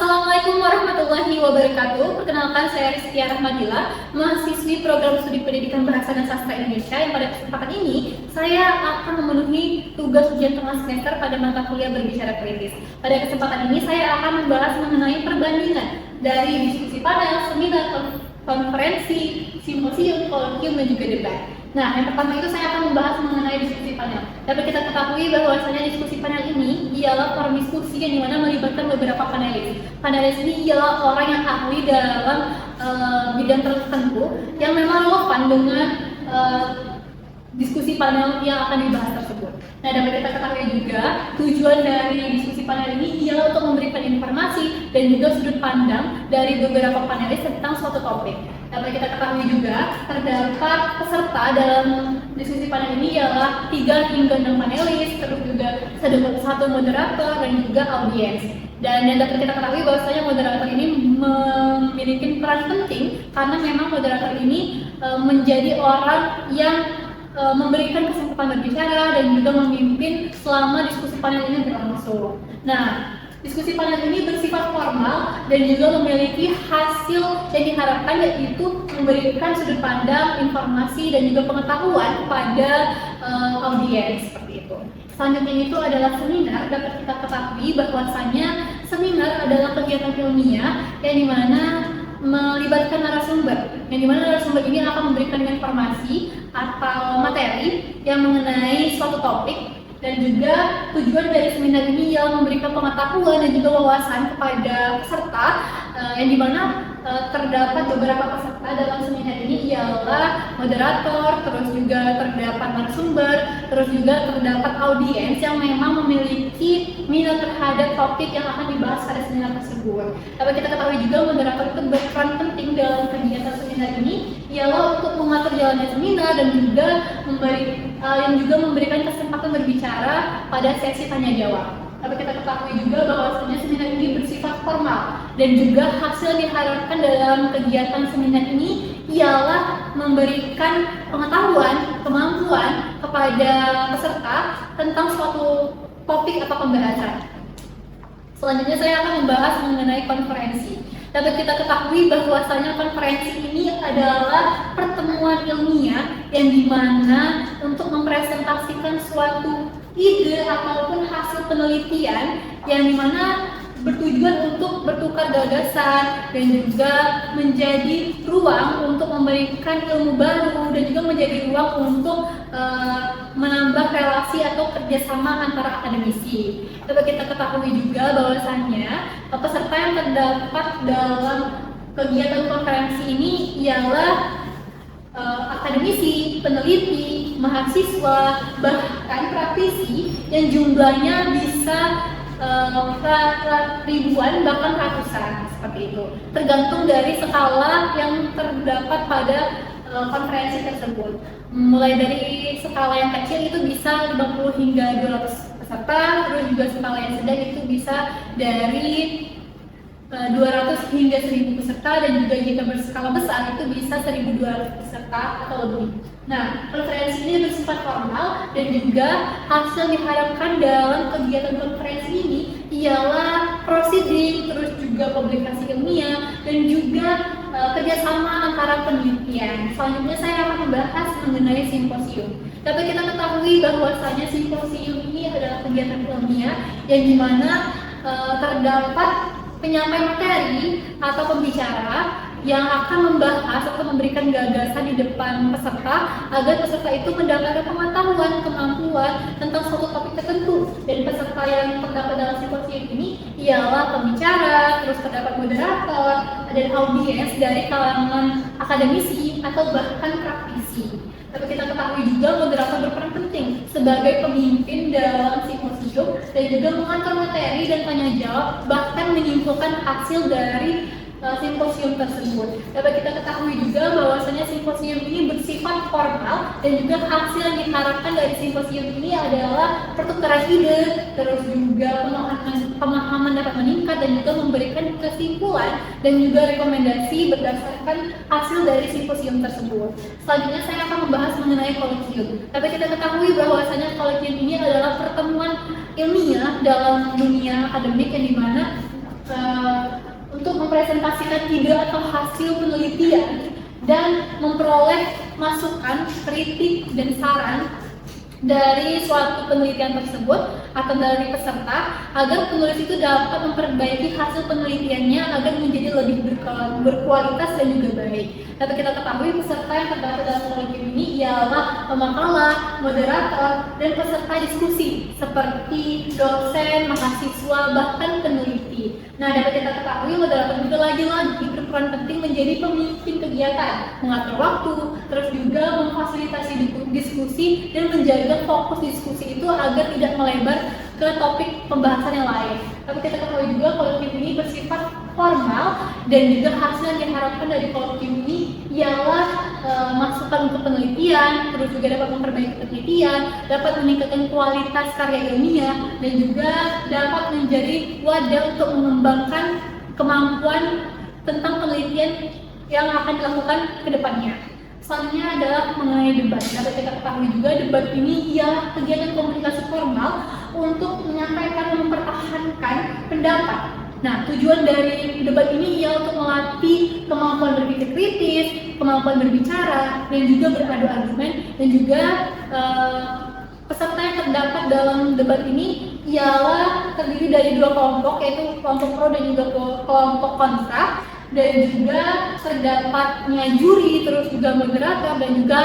Assalamualaikum warahmatullahi wabarakatuh. Perkenalkan, saya Rizky Rahmadila, mahasiswi program studi pendidikan bahasa dan sastra Indonesia, yang pada kesempatan ini saya akan memenuhi tugas ujian tengah semester pada mata kuliah berbicara kritis. Pada kesempatan ini saya akan membahas mengenai perbandingan dari diskusi panel, seminar, konferensi, simposium, kolokium, dan juga debat. Nah, yang pertama itu saya akan membahas mengenai diskusi panel. Dapat kita ketahui bahwasanya diskusi panel ini ialah forum diskusi yang dimana melibatkan beberapa panelis. Panelis ini ialah orang yang ahli dalam bidang tertentu yang memang relevan dengan diskusi panel yang akan dibahas tersebut. Nah, dapat kita ketahui juga tujuan dari diskusi panel ini ialah untuk memberikan informasi dan juga sudut pandang dari beberapa panelis tentang suatu topik. Dapat kita ketahui juga terdapat peserta dalam diskusi panel ini ialah 3 hingga 6 panelis, terus juga 1 moderator dan juga audiens. Dan yang dapat kita ketahui bahwasanya moderator ini memiliki peran penting karena memang moderator ini menjadi orang yang memberikan kesempatan berbicara dan juga memimpin selama diskusi panel ini berlangsung. Nah, diskusi panel ini bersifat formal dan juga memiliki hasil yang diharapkan, yaitu memberikan sudut pandang, informasi, dan juga pengetahuan kepada audiens seperti itu. Selanjutnya itu adalah seminar. Dapat kita ketahui bahwasanya seminar adalah kegiatan ilmiah yang dimana melibatkan narasumber, yang dimana narasumber ini akan memberikan informasi atau materi yang mengenai suatu topik, dan juga tujuan dari seminar ini yang memberikan pengetahuan dan juga wawasan kepada peserta, yang dimana terdapat beberapa peserta dalam seminar ini ialah moderator, terus juga terdapat narasumber, terus juga terdapat audiens yang memang memiliki minat terhadap topik yang akan dibahas pada seminar tersebut. Dapat kita ketahui juga moderator itu berperan penting dalam kegiatan seminar ini ialah untuk mengatur jalannya seminar dan juga memberikan kesempatan berbicara pada sesi tanya jawab. Dapat kita ketahui juga bahwasanya seminar ini bersifat formal dan juga hasil diharapkan dalam kegiatan seminar ini ialah memberikan pengetahuan, kemampuan kepada peserta tentang suatu topik atau pembahasan. Selanjutnya saya akan membahas mengenai konferensi. Dapat kita ketahui bahwasanya konferensi ini adalah pertemuan ilmiah yang dimana untuk mempresentasikan suatu ide ataupun hasil penelitian yang dimana bertujuan untuk bertukar gagasan dan juga menjadi ruang untuk memberikan ilmu baru dan juga menjadi ruang untuk menambah relasi atau kerjasama antara akademisi. Dapat kita ketahui juga bahwasannya peserta yang terdapat dalam kegiatan konferensi ini ialah akademisi, peneliti, mahasiswa, bahkan praktisi yang jumlahnya bisa ribuan bahkan ratusan seperti itu, tergantung dari skala yang terdapat pada konferensi tersebut. Mulai dari skala yang kecil itu bisa 50 hingga 200 peserta, terus juga skala yang sedang itu bisa dari 200 hingga 1000 peserta, dan juga jika berskala besar itu bisa 1200 peserta atau lebih. Nah, konferensi ini bersifat formal dan juga hasil diharapkan dalam kegiatan konferensi ini ialah proceeding, terus juga publikasi ilmiah dan juga kerjasama antara penelitian. Selanjutnya saya akan membahas mengenai simposium. Dapat kita ketahui bahwasanya simposium ini adalah kegiatan ilmiah yang dimana terdapat penyampai materi atau pembicara yang akan membahas atau memberikan gagasan di depan peserta agar peserta itu mendapatkan pengetahuan, kemampuan tentang suatu topik tertentu. Dan peserta yang terdapat dalam simposium ini ialah pembicara, terus terdapat moderator dan audiens dari kalangan akademisi atau bahkan praktisi. Tapi kita ketahui juga moderator berperan penting sebagai pemimpin dalam simposium dan juga mengatur materi dan tanya jawab, bahkan menyimpulkan hasil dari simposium tersebut. Dapat kita ketahui juga bahwasanya simposium ini bersifat formal dan juga hasil yang diharapkan dari simposium ini adalah pertukaran ide, terus juga pemahaman dapat meningkat dan juga memberikan kesimpulan dan juga rekomendasi berdasarkan hasil dari simposium tersebut. Selanjutnya saya akan membahas mengenai kolokium. Dapat kita ketahui bahwasanya kolokium ini adalah pertemuan ilmiah dalam dunia akademik yang dimana mempresentasikan ide atau hasil penelitian dan memperoleh masukan, kritik, dan saran dari suatu penelitian tersebut atau dari peserta agar penulis itu dapat memperbaiki hasil penelitiannya agar menjadi lebih berkualitas dan juga baik. Dapat kita ketahui peserta yang terdapat dalam kolegium ini ialah pemakalah, moderator, dan peserta diskusi seperti dosen, mahasiswa, bahkan peneliti. Nah, dapat kita ketahui moderator juga lagi-lagi berperan penting menjadi pemimpin kegiatan, mengatur waktu, terus juga memfasilitasi diskusi dan menjaga fokus diskusi itu agar tidak melebar ke topik pembahasan yang lain. Tapi kita ketahui juga kolegium ini bersifat formal dan juga hasil yang diharapkan dari kolegium ini ialah masukan untuk penelitian, terus juga dapat memperbaiki penelitian, dapat meningkatkan kualitas karya ilmiah, dan juga dapat menjadi wadah untuk mengembangkan kemampuan tentang penelitian yang akan dilakukan ke depannya. Selanjutnya adalah mengenai debat. Dapat kita ketahui juga debat ini ialah kegiatan komunikasi formal untuk menyampaikan dan mempertahankan pendapat. Nah, tujuan dari debat ini ialah untuk melatih kemampuan berpikir kritis, kemampuan berbicara, dan juga beradu argumen, dan juga peserta yang terdapat dalam debat ini ialah terdiri dari dua kelompok, yaitu kelompok pro dan juga kelompok kontra, dan juga terdapatnya juri, terus juga moderator, dan juga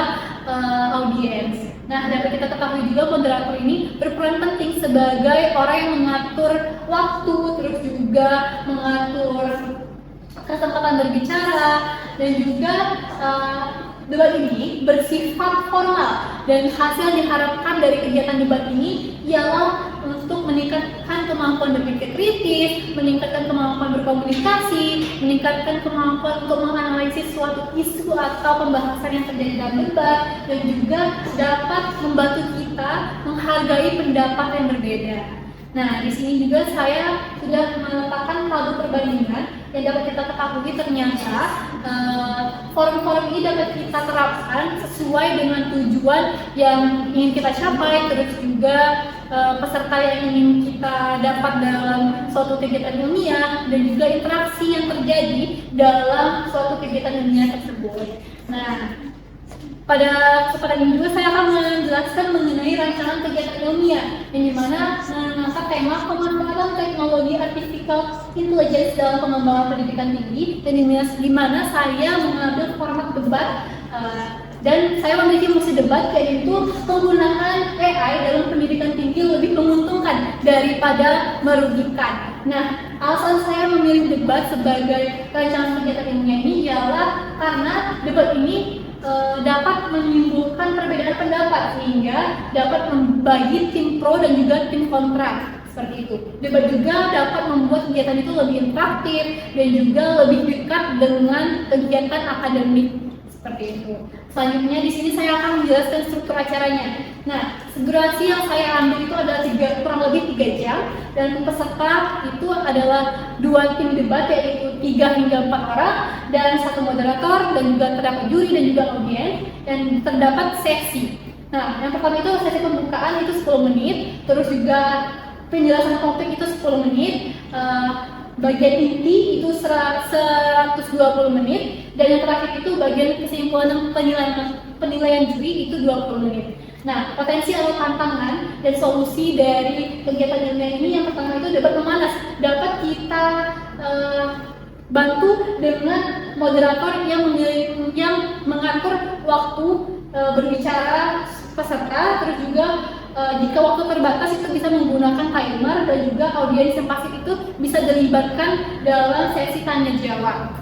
audiens. Nah, dapat kita ketahui juga moderator ini berperan penting sebagai orang yang mengatur waktu, terus juga mengatur kesempatan berbicara, dan juga debat ini bersifat formal, dan hasil yang diharapkan dari kegiatan debat ini ialah untuk meningkatkan kemampuan berpikir kritis, meningkatkan kemampuan berkomunikasi, meningkatkan kemampuan untuk menganalisis suatu isu atau pembahasan yang terjadi dalam debat, dan juga dapat membantu kita menghargai pendapat yang berbeda. Nah, di sini juga saya sudah meletakkan tabel perbandingan yang dapat kita ketahui ternyata forum-forum ini dapat kita terapkan sesuai dengan tujuan yang ingin kita capai, terus juga peserta yang ingin kita dapat dalam suatu kegiatan ilmiah, dan juga interaksi yang terjadi dalam suatu kegiatan ilmiah tersebut. Nah, pada kesempatan ini juga saya akan menjelaskan mengenai rancangan kegiatan ilmiah yang dimana mengangkat tema pemanfaatan teknologi artificial intelligence dalam pengembangan pendidikan tinggi, dan dimana saya mengambil format debat dan saya memiliki musim debat, yaitu penggunaan AI dalam pendidikan tinggi lebih menguntungkan daripada merugikan. Nah, alasan saya memilih debat sebagai rancangan kegiatan ilmiah ini ialah karena debat ini dapat menimbulkan perbedaan pendapat sehingga dapat membagi tim pro dan juga tim kontra, seperti itu. Debat juga dapat membuat kegiatan itu lebih interaktif dan juga lebih dekat dengan kegiatan akademik, seperti itu. Selanjutnya di sini saya akan menjelaskan struktur acaranya. Nah, durasi yang saya ambil itu adalah kurang lebih 3 jam, dan peserta itu adalah 2 tim debat, yaitu 3 hingga 4 orang, dan 1 moderator, dan juga terdapat juri dan juga audiens, dan terdapat sesi. Nah, yang pertama itu sesi pembukaan itu 10 menit, terus juga penjelasan topik itu 10 menit, bagian inti itu 120 menit, dan yang terakhir itu bagian kesimpulan dan penilaian juri itu 20 menit. Nah, potensi atau tantangan dan solusi dari kegiatan ilmiah ini yang pertama itu dapat memanas, dapat kita bantu dengan moderator yang mengatur waktu berbicara peserta, terus juga jika waktu terbatas itu bisa menggunakan timer, dan juga audiens yang pasif itu bisa dilibatkan dalam sesi tanya jawab.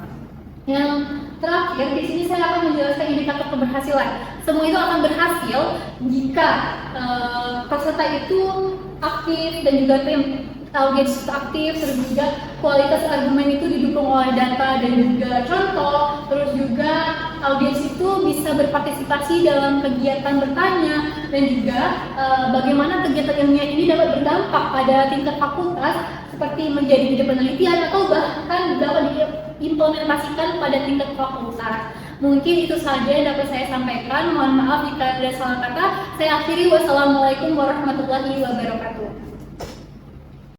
Yang terakhir di sini saya akan menjelaskan indikator keberhasilan. Semua itu akan berhasil jika peserta itu aktif dan juga tim audiens aktif, terus juga kualitas argumen itu didukung oleh data dan juga contoh, terus juga audiens itu bisa berpartisipasi dalam kegiatan bertanya, dan juga bagaimana kegiatan ilmiah ini dapat berdampak pada tingkat fakultas seperti menjadi ide penelitian atau bahkan dapat diimplementasikan pada tingkat fakultas. Mungkin itu saja yang dapat saya sampaikan. Mohon maaf jika ada salah kata. Saya akhiri. Wassalamualaikum warahmatullahi wabarakatuh.